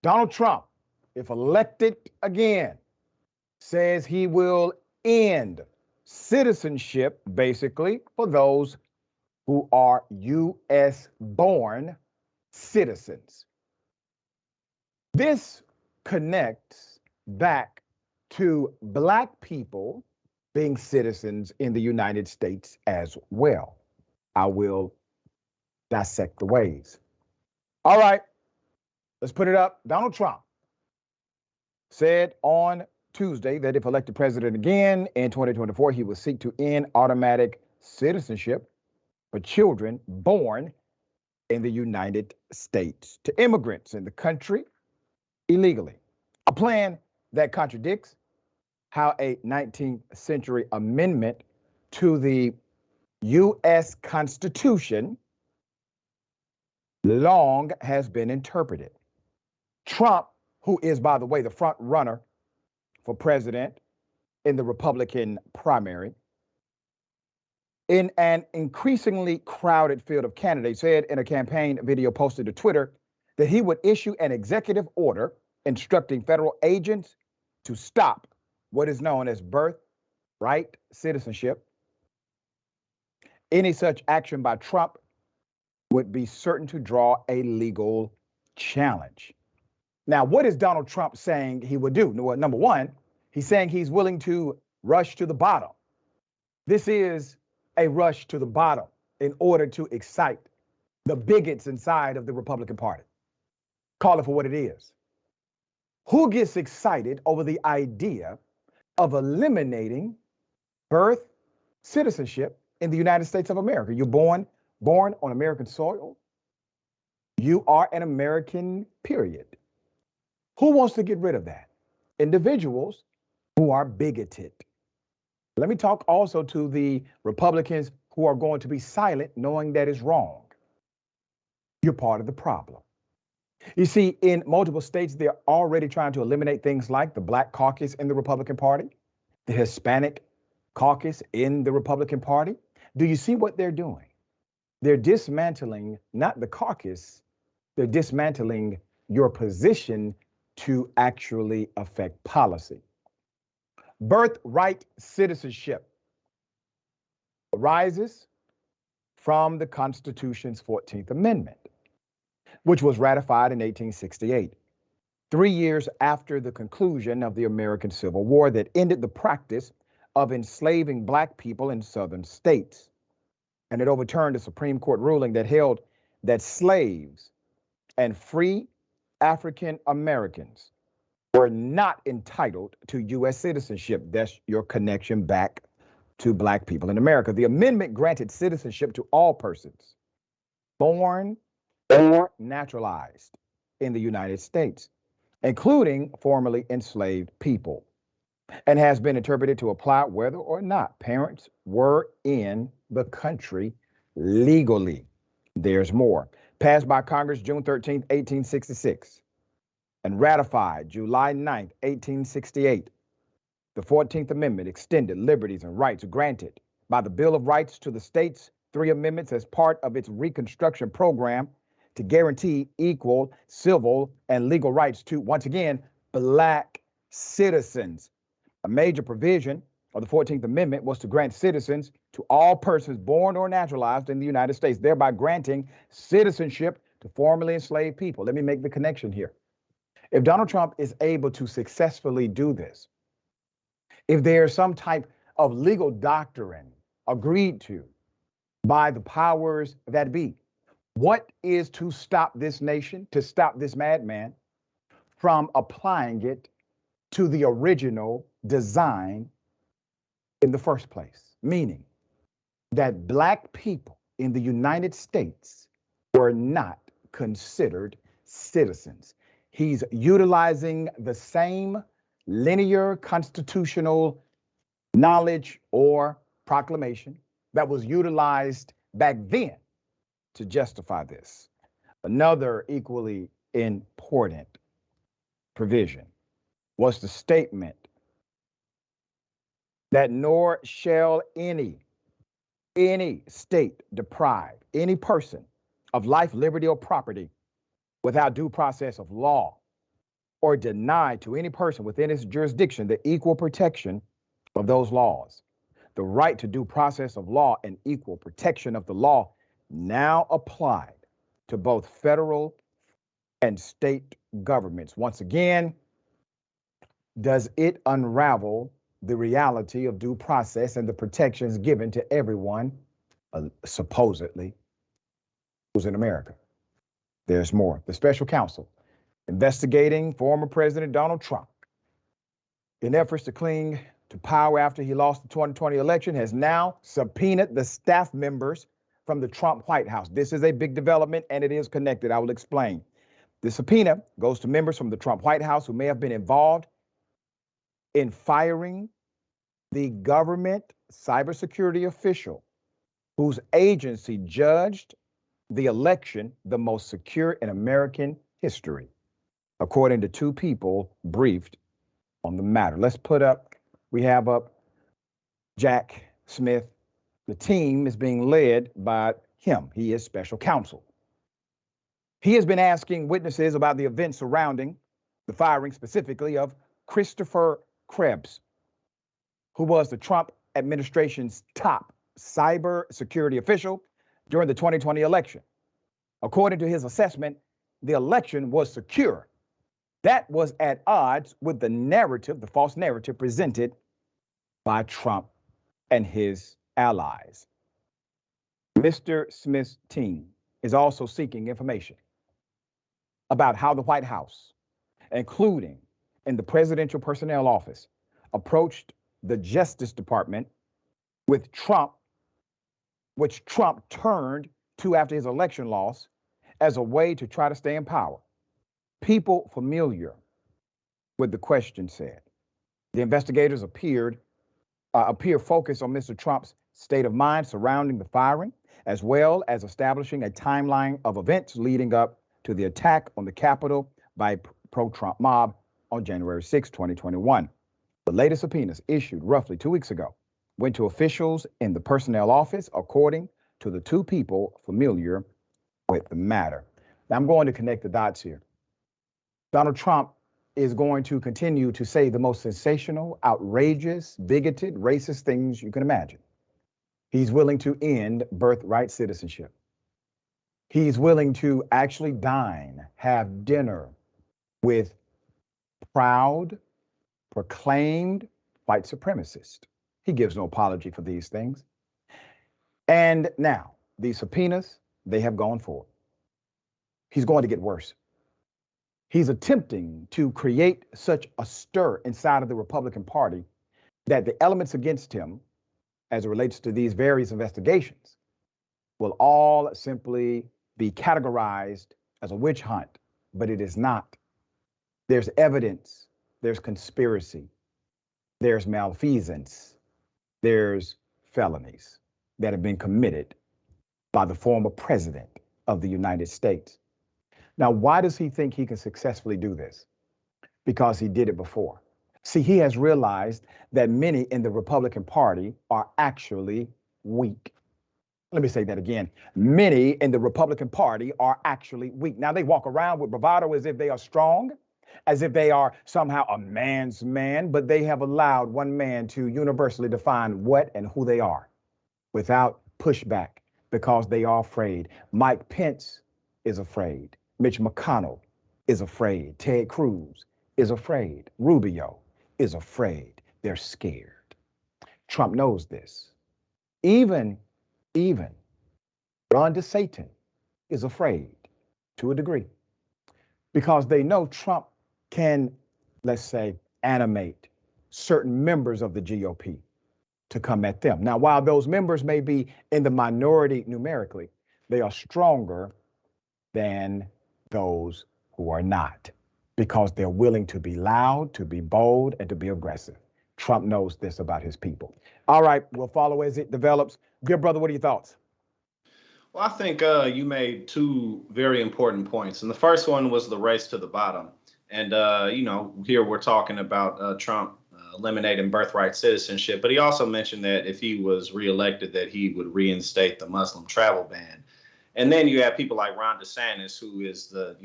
Donald Trump, if elected again, says he will end citizenship, basically, for those who are U.S. born citizens. This connects back to Black people being citizens in the United States as well. I will dissect the ways. All right, let's put it up. Donald Trump said on Tuesday that if elected president again in 2024, he will seek to end automatic citizenship for children born in the United States to immigrants in the country illegally. A plan that contradicts how a 19th century amendment to the U.S. Constitution long has been interpreted. Trump, who is, by the way, the front runner for president in the Republican primary, in an increasingly crowded field of candidates, said in a campaign video posted to Twitter that he would issue an executive order instructing federal agents to stop what is known as birthright citizenship. Any such action by Trump would be certain to draw a legal challenge. Now, what is Donald Trump saying he would do? Well, number one, he's saying he's willing to rush to the bottom. This is a rush to the bottom in order to excite the bigots inside of the Republican Party. Call it for what it is. Who gets excited over the idea of eliminating birth citizenship in the United States of America? You're born on American soil. You are an American, period. Who wants to get rid of that? Individuals who are bigoted. Let me talk also to the Republicans who are going to be silent knowing that is wrong. You're part of the problem. You see, in multiple states, they're already trying to eliminate things like the Black caucus in the Republican Party, the Hispanic caucus in the Republican Party. Do you see what they're doing? They're dismantling not the caucus, they're dismantling your position to actually affect policy. Birthright citizenship arises from the Constitution's 14th Amendment, which was ratified in 1868, 3 years after the conclusion of the American Civil War that ended the practice of enslaving Black people in southern states. And it overturned a Supreme Court ruling that held that slaves and free African Americans were not entitled to U.S. citizenship. That's your connection back to Black people in America. The amendment granted citizenship to all persons born or naturalized in the United States, including formerly enslaved people, and has been interpreted to apply whether or not parents were in the country legally. There's more. Passed by Congress June 13, 1866, and ratified July 9, 1868. The 14th Amendment extended liberties and rights granted by the Bill of Rights to the states, 3 amendments as part of its Reconstruction program to guarantee equal civil and legal rights to, once again, Black citizens. A major provision of the 14th Amendment was to grant citizens to all persons born or naturalized in the United States, thereby granting citizenship to formerly enslaved people. Let me make the connection here. If Donald Trump is able to successfully do this, if there's some type of legal doctrine agreed to by the powers that be, what is to stop this nation, to stop this madman from applying it to the original design in the first place? Meaning that Black people in the United States were not considered citizens. He's utilizing the same linear constitutional knowledge or proclamation that was utilized back then to justify this. Another equally important provision was the statement that nor shall any state deprive any person of life, liberty, or property without due process of law, or deny to any person within its jurisdiction the equal protection of those laws. The right to due process of law and equal protection of the law now applied to both federal and state governments. Once again, does it unravel the reality of due process and the protections given to everyone, supposedly, who's in America? There's more. The special counsel investigating former President Donald Trump in efforts to cling to power after he lost the 2020 election has now subpoenaed the staff members from the Trump White House. This is a big development and it is connected. I will explain. The subpoena goes to members from the Trump White House who may have been involved in firing the government cybersecurity official whose agency judged the election the most secure in American history, according to two people briefed on the matter. We have up Jack Smith. The team is being led by him. He is special counsel. He has been asking witnesses about the events surrounding the firing, specifically of Christopher Krebs, who was the Trump administration's top cyber security official during the 2020 election. According to his assessment, the election was secure. That was at odds with the narrative, the false narrative presented by Trump and his allies. Mr. Smith's team is also seeking information about how the White House, including in the Presidential Personnel Office, approached the Justice Department with Trump, which Trump turned to after his election loss as a way to try to stay in power. People familiar with the question said. The investigators appear focused on Mr. Trump's state of mind surrounding the firing, as well as establishing a timeline of events leading up to the attack on the Capitol by a pro-Trump mob on January 6, 2021. The latest subpoenas issued roughly 2 weeks ago went to officials in the personnel office, according to the two people familiar with the matter. Now, I'm going to connect the dots here. Donald Trump is going to continue to say the most sensational, outrageous, bigoted, racist things you can imagine. He's willing to end birthright citizenship. He's willing to actually dine, have dinner with proud, proclaimed white supremacists. He gives no apology for these things. And now, these subpoenas, they have gone forward. He's going to get worse. He's attempting to create such a stir inside of the Republican Party that the elements against him, as it relates to these various investigations, will all simply be categorized as a witch hunt, but it is not. There's evidence, there's conspiracy, there's malfeasance, there's felonies that have been committed by the former president of the United States. Now, why does he think he can successfully do this? Because he did it before. See, he has realized that many in the Republican Party are actually weak. Let me say that again. Many in the Republican Party are actually weak. Now, they walk around with bravado as if they are strong, as if they are somehow a man's man, but they have allowed one man to universally define what and who they are without pushback because they are afraid. Mike Pence is afraid. Mitch McConnell is afraid. Ted Cruz is afraid. Rubio is afraid. They're scared. Trump knows this. Even Ron DeSantis is afraid to a degree because they know Trump can, let's say, animate certain members of the GOP to come at them. Now, while those members may be in the minority numerically, they are stronger than those who are not, because they're willing to be loud, to be bold, and to be aggressive. Trump knows this about his people. All right, we'll follow as it develops. Good brother, what are your thoughts? Well, I think you made two very important points. And the first one was the race to the bottom. And, here we're talking about Trump eliminating birthright citizenship. But he also mentioned that if he was reelected, that he would reinstate the Muslim travel ban. And then you have people like Ron DeSantis, who is the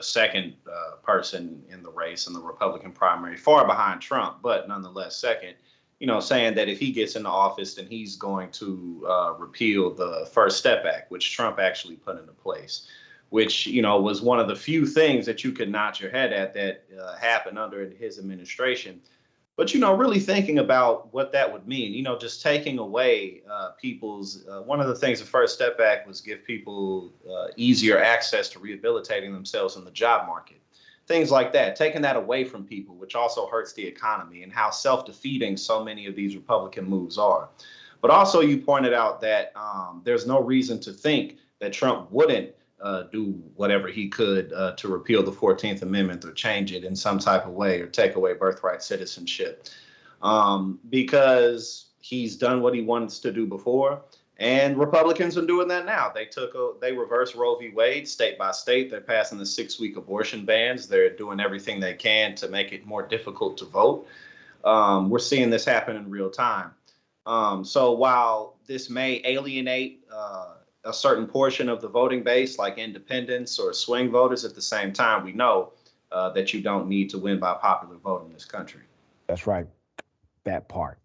second person in the race in the Republican primary, far behind Trump, but nonetheless second. Saying that if he gets into office, then he's going to repeal the First Step Act, which Trump actually put into place, which, was one of the few things that you could nod your head at that happened under his administration. But, really thinking about what that would mean, just taking away people's one of the things the First Step Act was give people easier access to rehabilitating themselves in the job market. Things like that, taking that away from people, which also hurts the economy, and how self-defeating so many of these Republican moves are. But also you pointed out that there's no reason to think that Trump wouldn't do whatever he could to repeal the 14th Amendment or change it in some type of way or take away birthright citizenship, because he's done what he wants to do before. And Republicans are doing that now. They reversed Roe v. Wade state by state. They're passing the 6-week abortion bans. They're doing everything they can to make it more difficult to vote. We're seeing this happen in real time. So while this may alienate a certain portion of the voting base, like independents or swing voters, at the same time, we know that you don't need to win by popular vote in this country. That's right. That part.